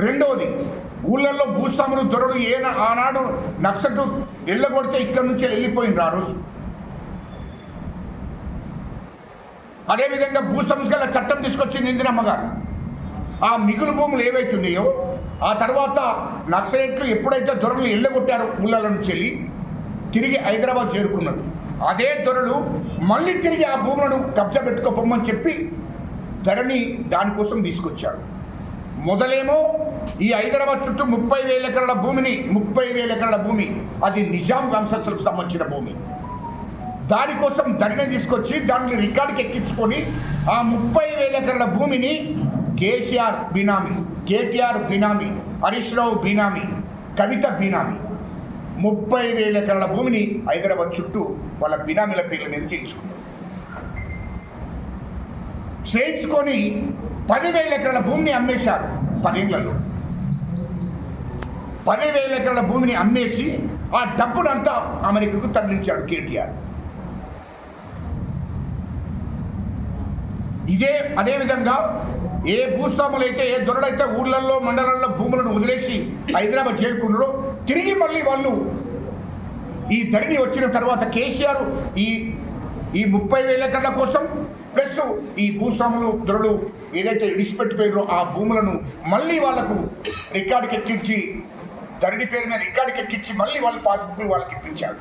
రెండోది, ఊళ్ళల్లో భూస్వాములు దొరలు ఆనాడు నక్సలు ఎల్లగొడితే ఇక్కడి నుంచి వెళ్ళిపోయింది ఆ రోజు. అదేవిధంగా భూ సంస్కరణ చట్టం తీసుకొచ్చింది ఇందిరమ్మ గారు. ఆ మిగులు భూములు ఏవైతున్నాయో ఆ తర్వాత నక్సలైట్లు ఎప్పుడైతే దొరలు ఎల్లగొట్టారో ఊళ్ళ నుంచి వెళ్ళి తిరిగి హైదరాబాద్ చేరుకున్నారు. అదే దొరలు మళ్ళీ తిరిగి ఆ భూములను కబ్జా పెట్టుకోపోమని చెప్పి ధరణి దానికోసం తీసుకొచ్చాడు. మొదలేమో ఈ హైదరాబాద్ చుట్టూ 30,000 ఎకరాల భూమిని 30,000 ఎకరాల భూమి అది నిజాం వంశస్థులకు సంబంధించిన భూమి. దానికోసం ధరణి తీసుకొచ్చి దాన్ని రికార్డుకి ఎక్కించుకొని ఆ 30,000 ఎకరాల భూమిని కేసీఆర్ బినామీ, కేటీఆర్ బినామీ, హరీష్ రావు బినామీ, కవిత బినామీ 30,000 ఎకరాల భూమిని హైదరాబాద్ చుట్టూ వాళ్ళ బినామీల పేర్ల మీద చేయించుకొని 10,000 ఎకరాల భూమిని అమ్మేశారు. 10 ఏళ్లలో 10,000 ఎకరాల భూమిని అమ్మేసి ఆ డబ్బునంతా అమెరికాకు తరలించాడు కేటీఆర్. అదేవిధంగా ఏ భూస్వాములైతే, ఏ దొరలైతే ఊర్లలో మండలాల్లో భూములను వదిలేసి హైదరాబాద్ చేరుకున్నారో తిరిగి మళ్ళీ వాళ్ళు ఈ ధరణి వచ్చిన తర్వాత కేసీఆర్ ఈ 30,000 ఎకరాల కోసం ప్లస్ ఈ భూస్వాములు దొరలు ఏదైతే విడిచిపెట్టిపోయారో ఆ భూములను మళ్ళీ వాళ్లకు రికార్డుకి ఎక్కించి, ధరణి పేరు మీద రికార్డుకి ఎక్కించి మళ్ళీ వాళ్ళ పాస్బుక్లు వాళ్ళకి ఇప్పించాడు.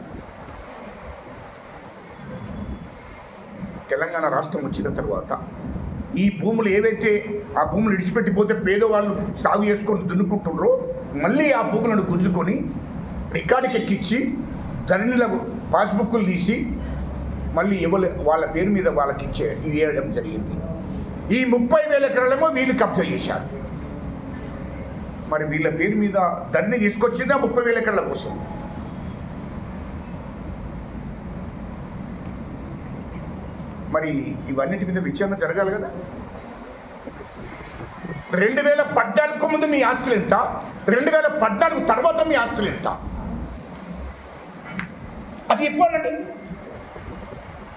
తెలంగాణ రాష్ట్రం వచ్చిన తర్వాత ఈ భూములు ఏవైతే ఆ భూములు విడిచిపెట్టిపోతే పేదవాళ్ళు సాగు చేసుకొని దున్నుకుంటున్నారో మళ్ళీ ఆ భూములను గుంజుకొని రికార్డుకి ఎక్కించి ధరణిల పాస్బుక్లు తీసి మళ్ళీ వాళ్ళ పేరు మీద వాళ్ళకి ఇవ్వడం జరిగింది. ఈ 30,000 ఎకరాలేమో వీళ్ళు కబ్జా చేశారు. మరి వీళ్ళ పేరు మీద ధరణి తీసుకొచ్చిందా 30,000 ఎకరాల కోసం? మరి ఇవన్నిటి మీద విచారణ జరగాలి కదా. 2014 ముందు మీ ఆస్తులు ఎంత, 2014 తర్వాత మీ ఆస్తులు ఎంత, అది చెప్పాలండి.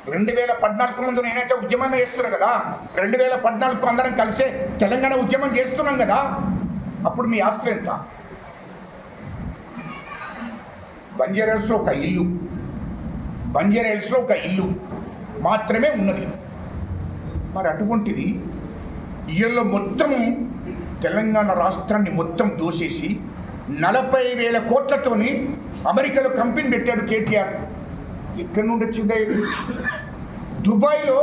2014 ముందు నేనైతే ఉద్యమం చేస్తున్నాను కదా, 2014 అందరం కలిసే తెలంగాణ ఉద్యమం చేస్తున్నాం కదా, అప్పుడు మీ ఆస్తులు ఎంత? బంజారాహిల్స్లో ఒక ఇల్లు మాత్రమే ఉన్నది. మరి అటువంటిది ఇయ్యల్లో మొత్తము తెలంగాణ రాష్ట్రాన్ని మొత్తం దోసేసి 40,000 కోట్లతోని అమెరికాలో కంపెనీ పెట్టాడు కేటీఆర్. ఎక్కడి నుండి వచ్చిందా ఇది? దుబాయ్లో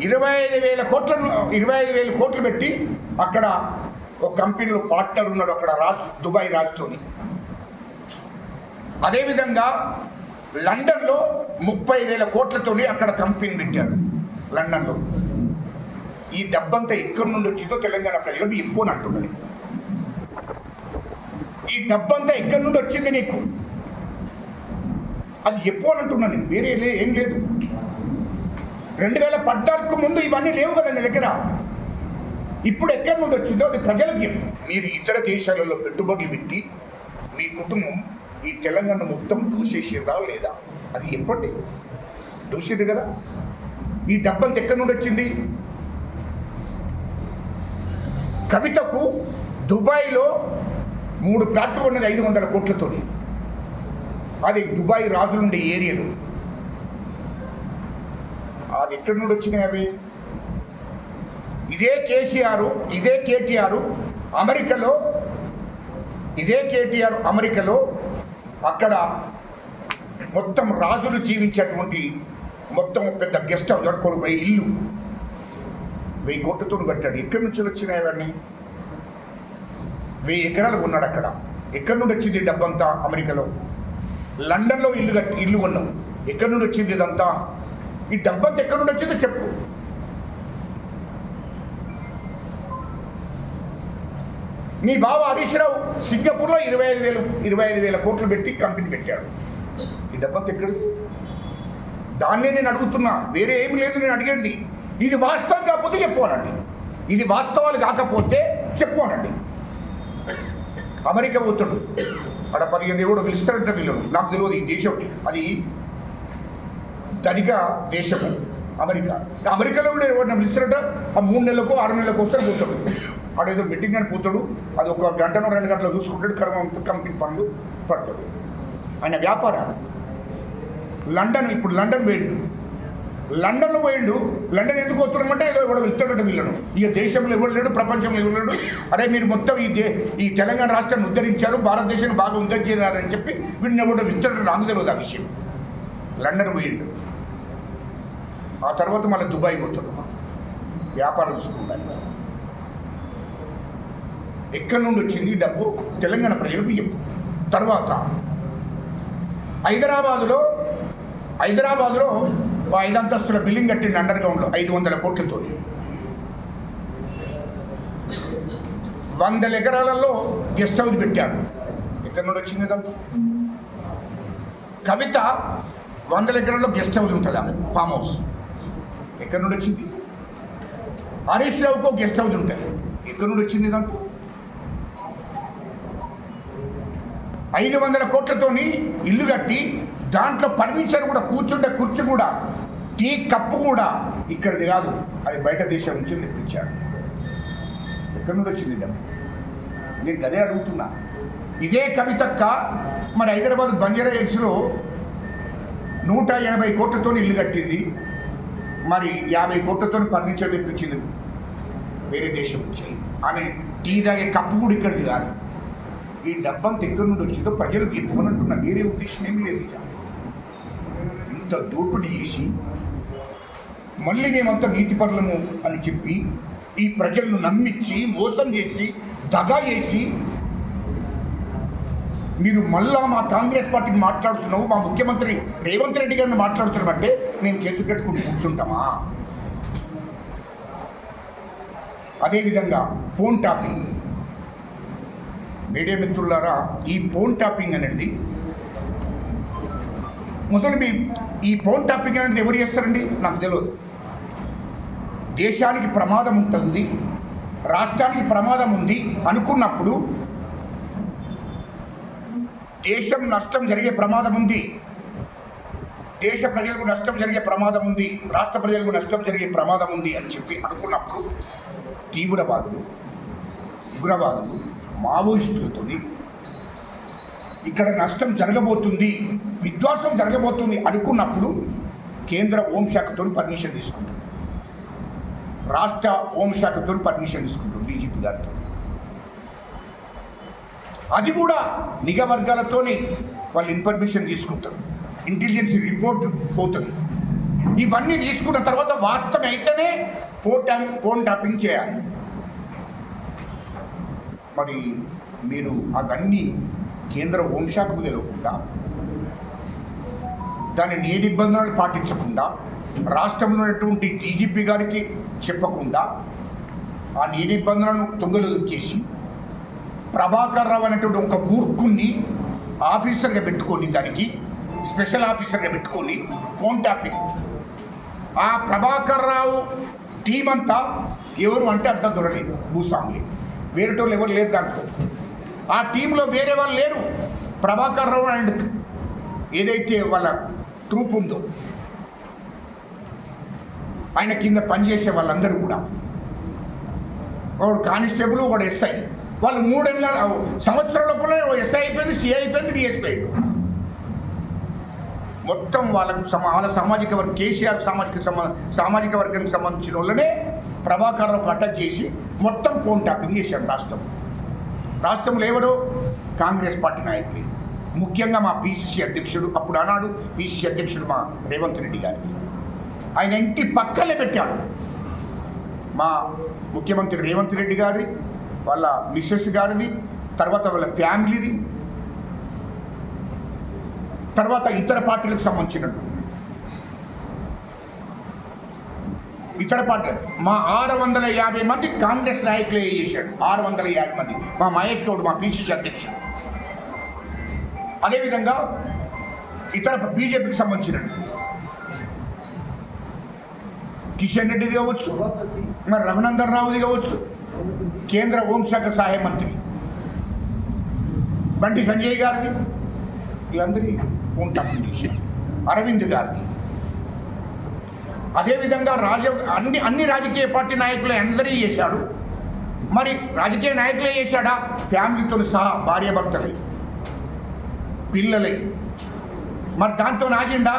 25,000 కోట్లు పెట్టి అక్కడ ఒక కంపెనీలో పార్ట్నర్ ఉన్నాడు అక్కడ దుబాయ్ రాజుతోని. అదేవిధంగా లండన్లో 30,000 కోట్లతోని అక్కడ కంపెనీ పెట్టాడు లండన్లో. ఈ డబ్బంతా ఎక్కడి నుండి వచ్చిందో తెలంగాణ ప్రజలకు ఎక్కువ అంటున్నది. ఈ డబ్బంతా ఎక్కడి నుండి వచ్చింది నీకు, అది ఎక్కువ అంటున్నాను. వేరే ఏం లేదు. 2014 ముందు ఇవన్నీ లేవు కదా నీ దగ్గర. ఇప్పుడు ఎక్కడి నుండి వచ్చిందో అది ప్రజలకు చెప్పు. మీరు ఇతర దేశాలలో పెట్టుబడులు పెట్టి మీ కుటుంబం ఈ తెలంగాణ మొత్తం దూసేసిరా లేదా? అది ఎప్పటి దూసేది కదా. ఈ డబ్బంతా ఎక్కడి నుండి వచ్చింది? కవితకు దుబాయ్లో 3 ప్లాట్లు ఉన్నది 500 కోట్లతో. అది దుబాయ్ రాజులుండే ఏరియాలో. అది ఎక్కడి నుండి వచ్చినాయి అవి? ఇదే కేటీఆర్ అమెరికాలో అక్కడ మొత్తం రాజులు జీవించేటువంటి మొత్తం పెద్ద గెస్ట్ హౌస్ కొడుకు ఇల్లు 1000 కోట్లతో కట్టాడు. ఎక్కడి నుంచి వచ్చినాయి అవన్నీ? 1000 ఎకరాలు కొన్నాడు అక్కడ. ఎక్కడి నుండి వచ్చింది డబ్బంతా? అమెరికాలో, లండన్లో ఇల్లు కొన్నావు. ఎక్కడి నుండి వచ్చింది ఇదంతా? ఈ డబ్బంతా ఎక్కడి నుండి వచ్చిందో చెప్పు. నీ బావ హరీష్ రావు సింగపూర్లో 25,000 కోట్లు పెట్టి కంపెనీ పెట్టాడు. ఈ డబ్బంతా ఎక్కడిది? దాన్నే నేను అడుగుతున్నా, వేరే ఏమి లేదు నేను అడిగేది. ఇది వాస్తవం కాకపోతే చెప్పుకోనండి, ఇది వాస్తవాలు కాకపోతే చెప్పుకోనండి. అమెరికా పోతాడు, అక్కడ 15 ఎవడో పిలుస్తాడంట వీళ్ళు, నాకు తెలియదు. ఈ దేశం అది ధనిక దేశము అమెరికాలో కూడా ఎవరైనా పిలుస్తారట. ఆ 3 నెలలకు 6 నెలలకు వస్తే పోతాడు. ఆడేదో మీటింగ్ అని పోతాడు, అది 1 గంటనో 2 గంటలు చూసుకుంటాడు. కంపెనీ పనులు పడతాడు. ఆయన వ్యాపారాలు. ఇప్పుడు లండన్ పోయిండు. లండన్ ఎందుకు వస్తున్నామంటే ఏదో ఎవడో వెళ్తాడట వీళ్ళను. ఇక దేశంలో ఎవరు లేడు, ప్రపంచంలో ఎవరు లేడు. అరే మీరు మొత్తం ఈ తెలంగాణ రాష్ట్రాన్ని ఉద్ధరించారు, భారతదేశాన్ని బాగా ఉద్ధరించారని చెప్పి వీడిని ఎవడో వెళ్తాడు. నాకు తెలియదు ఆ విషయం. లండన్ పోయిండు. ఆ తర్వాత మళ్ళీ దుబాయ్ పోతాడు, వ్యాపారం చూసుకుంటాడు. ఎక్కడి నుండి వచ్చింది ఈ డబ్బు? తెలంగాణ ప్రజలకు చెప్పు. తర్వాత హైదరాబాదులో 5 అంతస్తుల బిల్డింగ్ కట్టింది అండర్ గ్రౌండ్లో 500 కోట్లతో. 100 ఎకరాలలో గెస్ట్ హౌస్ పెట్టాడు. ఎక్కడి నుండి వచ్చింది ఇదంతా? కవిత 100 ఎకరాల్లో గెస్ట్ హౌస్ ఉంటుంది, ఆమె ఫామ్ హౌస్. ఎక్కడి నుండి వచ్చింది? హరీష్ రావుకు గెస్ట్ హౌస్ ఉంటుంది. ఎక్కడి నుండి వచ్చింది ఇదంతా? 500 కోట్లతోని ఇల్లు కట్టి దాంట్లో ఫర్నిచర్ కూడా, కూర్చుంటే కుర్చీ కూడా, టీ కప్పు కూడా ఇక్కడిది కాదు, అది బయట దేశం నుంచి తెప్పించాడు. ఎక్కడి నుండి వచ్చింది డబ్బు? నేను అదే అడుగుతున్నా. ఇదే కవితక్క మరి హైదరాబాద్ బంజారా హిల్స్లో 180 కోట్లతో ఇల్లు కట్టింది. మరి 50 కోట్లతో ఫర్నిచర్ తెప్పించింది వేరే దేశం నుంచి. ఆమె టీ తాగే కప్పు కూడా ఇక్కడిది కాదు. ఈ డబ్బంతా ఎక్కడి నుండి వచ్చిందో ప్రజలకు చెప్పుకున్నట్టున్న వేరే ఉద్దేశం ఏమి లేదు. ఇంత దోపిడీ చేసి మళ్ళీ మేమంతా నీతిపరులము అని చెప్పి ఈ ప్రజలను నమ్మించి మోసం చేసి దగా చేసి మీరు మళ్ళా మా కాంగ్రెస్ పార్టీని మాట్లాడుతున్నావు, మా ముఖ్యమంత్రి రేవంత్ రెడ్డి గారిని మాట్లాడుతున్నామంటే మేము చేతులు కట్టుకుని కూర్చుంటామా? అదేవిధంగా ఫోన్ టాపింగ్. మీడియా మిత్రులారా, ఈ ఫోన్ టాపింగ్ అనేది ఈ ఫోన్ టాపింగ్ అనేది ఎవరు చేస్తారండి? నాకు తెలియదు. దేశానికి ప్రమాదం ఉంటుంది, రాష్ట్రానికి ప్రమాదం ఉంది అనుకున్నప్పుడు దేశం నష్టం జరిగే ప్రమాదం ఉంది, దేశ ప్రజలకు నష్టం జరిగే ప్రమాదం ఉంది, రాష్ట్ర ప్రజలకు నష్టం జరిగే ప్రమాదం ఉంది అని చెప్పి అనుకున్నప్పుడు తీవ్రవాదులు, ఉగ్రవాదులు, మావోయిస్టులతో ఇక్కడ నష్టం జరగబోతుంది, విధ్వంసం జరగబోతుంది అనుకున్నప్పుడు కేంద్ర హోంశాఖతో పర్మిషన్ తీసుకుంటారు, రాష్ట్ర హోంశాఖతో పర్మిషన్ తీసుకుంటారు, డీజీపీ గారితో. అది కూడా నిఘా వర్గాలతో వాళ్ళు ఇన్ఫర్మేషన్ తీసుకుంటారు, ఇంటెలిజెన్స్ రిపోర్ట్ పోతుంది. ఇవన్నీ తీసుకున్న తర్వాత వాస్తవం అయితేనే ఫోన్ టాపింగ్ చేయాలి. మరి మీరు అవన్నీ కేంద్ర హోంశాఖకు తెలియకుండా, దాని ఏ నిబంధనలు పాటించకుండా, రాష్ట్రంలో ఉన్నటువంటి డీజీపీ గారికి చెప్పకుండా ఆ ఏ నిబంధనలను తుంగలు చేసి ప్రభాకర్ రావు అనేటువంటి ఒక మూర్ఖుణ్ణి ఆఫీసర్గా పెట్టుకొని, దానికి స్పెషల్ ఆఫీసర్గా పెట్టుకొని ఫోన్ ట్యాపింగ్. ఆ ప్రభాకర్ రావు టీం అంతా ఎవరు అంటే అంత దొరలేదు, భూస్వాములు, వేరేటోళ్ళు ఎవరు లేరు దాంట్లో. ఆ టీంలో వేరే వాళ్ళు లేరు. ప్రభాకర్ రావు అండ్ ఏదైతే వాళ్ళ ట్రూప్ ఉందో ఆయన కింద పనిచేసే వాళ్ళందరూ కూడా, ఒకడు కానిస్టేబుల్, ఒకడు ఎస్ఐ, వాళ్ళు 3 ఏళ్ళ సంవత్సరం లోపల ఎస్ఐ అయిపోయింది, సిఐ అయిపోయింది, డిఎస్పీ అయిపోయింది. మొత్తం వాళ్ళ సామాజిక వర్గం, కేసీఆర్ సామాజిక వర్గానికి సంబంధించిన వాళ్ళనే ప్రభాకర్రావుకు అటాక్ చేసి మొత్తం ఫోన్ ట్యాపింగ్ చేశారు రాష్ట్రంలో. ఎవరు? కాంగ్రెస్ పార్టీ నాయకులు, ముఖ్యంగా మా పిసిసి అధ్యక్షుడు, అప్పుడు ఆనాడు పిసిసి అధ్యక్షుడు మా రేవంత్ రెడ్డి గారిని ఆయన ఇంటి పక్కనే పెట్టాడు. మా ముఖ్యమంత్రి రేవంత్ రెడ్డి గారి, వాళ్ళ మిస్సెస్ గారిది, తర్వాత వాళ్ళ ఫ్యామిలీది, తర్వాత ఇతర పార్టీలకు సంబంధించినట్టు ఇతర పార్టీ మా 650 మంది కాంగ్రెస్ నాయకులే చేశాడు. 650 మంది. మా మహేష్ గౌడ్, మా పిసిసి అధ్యక్షుడు, అదేవిధంగా ఇతర బీజేపీకి సంబంధించినట్టు కిషన్ రెడ్డిది కావచ్చు, మరి రఘునందన్ రావుది కావచ్చు, కేంద్ర హోంశాఖ సహాయ మంత్రి బండి సంజయ్ గారిది, వీళ్ళందరి ఉంటాయి. అరవింద్ గారిది, అదేవిధంగా అన్ని రాజకీయ పార్టీ నాయకులే అందరి చేశాడు. మరి రాజకీయ నాయకులే చేశాడా? ఫ్యామిలీతో సహా, భార్యాభర్తలై, పిల్లలై. మరి దాంతో ఆగిండా?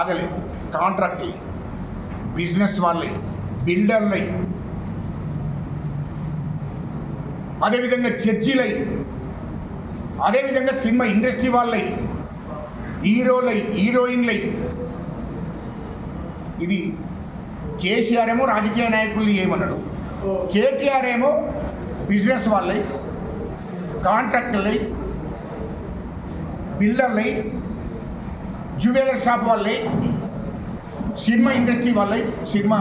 ఆగలేదు. కాంట్రాక్టులు, బిజినెస్ వాళ్ళై, బిల్డర్లై, అదేవిధంగా చర్చిలై, అదేవిధంగా సినిమా ఇండస్ట్రీ వాళ్ళై, హీరోలై, హీరోయిన్లై. ఇది కేసీఆర్ ఏమో రాజకీయ నాయకుల్ని ఏమన్నాడు, కేటీఆర్ ఏమో బిజినెస్ వాళ్ళై, కాంట్రాక్టర్లై, బిల్డర్లై, జ్యువెలర్ షాప్ వాళ్ళై, సినిమా ఇండస్ట్రీ వాళ్ళై, సినిమా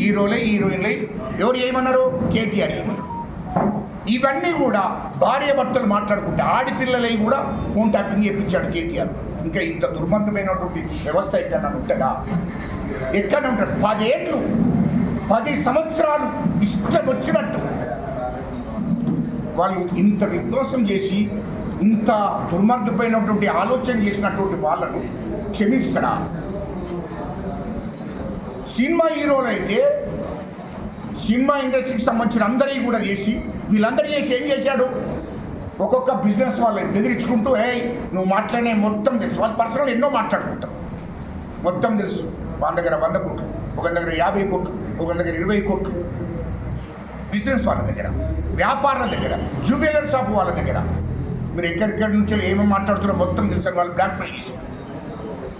హీరోలై, హీరోయిన్లై. ఎవరు ఏమన్నారు? కేటీఆర్ ఏమన్నారు. ఇవన్నీ కూడా భార్యాభర్తలు మాట్లాడుకుంటే ఆడపిల్లలై కూడా ఫోన్ ట్యాపింగ్ చేయించాడు కేటీఆర్. ఇంకా ఇంత దుర్మార్గమైనటువంటి వ్యవస్థ ఎక్కడ ఉంటుందా? ఎక్కడ ఉంటాడు? 10 ఏళ్ళు, 10 సంవత్సరాలు ఇష్టం వచ్చినట్టు వాళ్ళు ఇంత విధ్వంసం చేసి, ఇంత దుర్మార్గమైనటువంటి ఆలోచన చేసినటువంటి వాళ్ళను క్షమిస్తారా? సినిమా హీరోలు అయితే సినిమా ఇండస్ట్రీకి సంబంధించిన అందరికీ కూడా చేసి, వీళ్ళందరూ చేసి ఏం చేశాడు? ఒక్కొక్క బిజినెస్ వాళ్ళని బెదిరించుకుంటూ, నువ్వు మాట్లాడే మొత్తం తెలుసు. వాళ్ళ పర్సనల్ ఎన్నో మాట్లాడుకుంటాం, మొత్తం తెలుసు. వాళ్ళ దగ్గర 100 కోట్లు, ఒక దగ్గర 50 కోట్లు, ఒక దగ్గర 20 కోట్లు. బిజినెస్ వాళ్ళ దగ్గర, వ్యాపారాల దగ్గర, జ్యువెలర్ షాప్ వాళ్ళ దగ్గర మీరు ఎక్కడెక్కడి నుంచి ఏమేమి మాట్లాడుతున్నారో మొత్తం తెలుసు. వాళ్ళు బ్లాక్మెయిల్ చేసి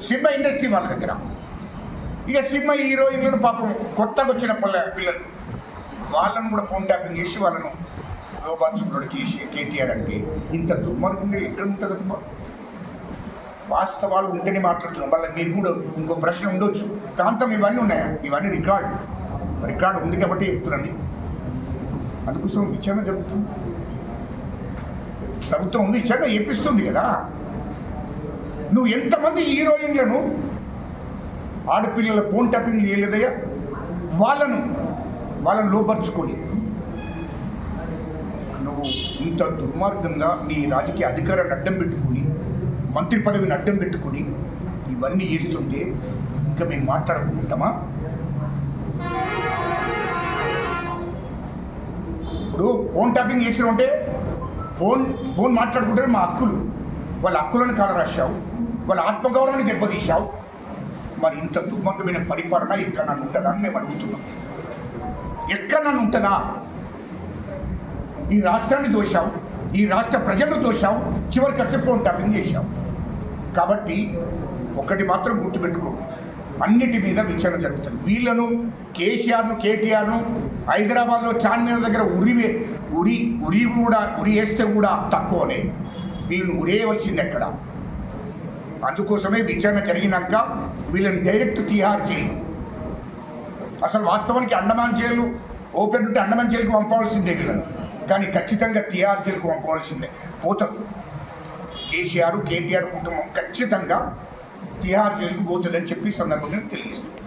సినిమా ఇండస్ట్రీ వాళ్ళ దగ్గర, ఇక సినిమా హీరోయిన్లను పాపం కొత్తగా వచ్చిన పిల్లలు వాళ్ళను కూడా ఫోన్ ట్యాపింగ్ చేసి వాళ్ళను లోపరుచుకున్నాడు కేటీఆర్. అంటే ఇంత దుర్మార్గంగా ఎక్కడ ఉంటుంది? వాస్తవాలు ఉంటేనే మాట్లాడుతున్నాం. వాళ్ళ మీరు కూడా ఇంకో ప్రశ్న ఉండొచ్చు, కాంతం ఇవన్నీ ఉన్నాయా? ఇవన్నీ రికార్డు ఉంది కాబట్టి చెప్తున్నాను. అందుకోసం విచారణ జరుగుతుంది, ప్రభుత్వం విచారణ చేపిస్తుంది కదా. నువ్వు ఎంతమంది హీరోయిన్లను, ఆడపిల్లల ఫోన్ ట్యాపింగ్ చేయలేదయ్యా? వాళ్ళను లోపరుచుకొని నువ్వు ఇంత దుర్మార్గంగా నీ రాజకీయ అధికారాన్ని అడ్డం పెట్టుకుని, మంత్రి పదవిని అడ్డం పెట్టుకుని ఇవన్నీ చేస్తుంటే ఇంకా మేము మాట్లాడుకుంటామా? ఇప్పుడు ఫోన్ ట్యాపింగ్ చేసిన ఉంటే ఫోన్ మాట్లాడుకుంటే మా హక్కులు, వాళ్ళ హక్కులను కాలరాశావు, వాళ్ళ ఆత్మగౌరవాన్ని దెబ్బతీశావు. మరి ఇంత దుర్మార్గమైన పరిపాలన ఎక్కడ నన్ను ఉంటుందా అని మేము అడుగుతున్నాం. ఎక్కడ నన్ను ఉంటుందా? ఈ రాష్ట్రాన్ని దోశావు, ఈ రాష్ట్ర ప్రజలను దోశావు, చివరికి అట్టే ఫోన్ ట్యాపింగ్ చేశావు. కాబట్టి ఒకటి మాత్రం గుర్తుపెట్టుకోండి, అన్నిటి మీద విచారణ జరుగుతుంది. వీళ్ళను కేసీఆర్ను, కేటీఆర్ను హైదరాబాద్లో చార్మినార్ దగ్గర ఉరి వేస్తే కూడా తక్కువనే, వీళ్ళను ఉరేయవలసింది ఎక్కడ? అందుకోసమే విచారణ జరిగినాక వీళ్ళని డైరెక్ట్ తిహార్ జైలు, అసలు వాస్తవానికి అండమాన్ జైలు ఓపెన్ ఉంటే అండమాన్ జైలుకు పంపవలసిందే వీళ్ళను, కానీ ఖచ్చితంగా తిహార్ జైలుకు పంపవలసిందే. పోతారు కేసీఆర్, కేటీఆర్ కుటుంబం ఖచ్చితంగా తిహార్ జైలుకు పోతుందని చెప్పి సందర్భంగా తెలియజేస్తుంది.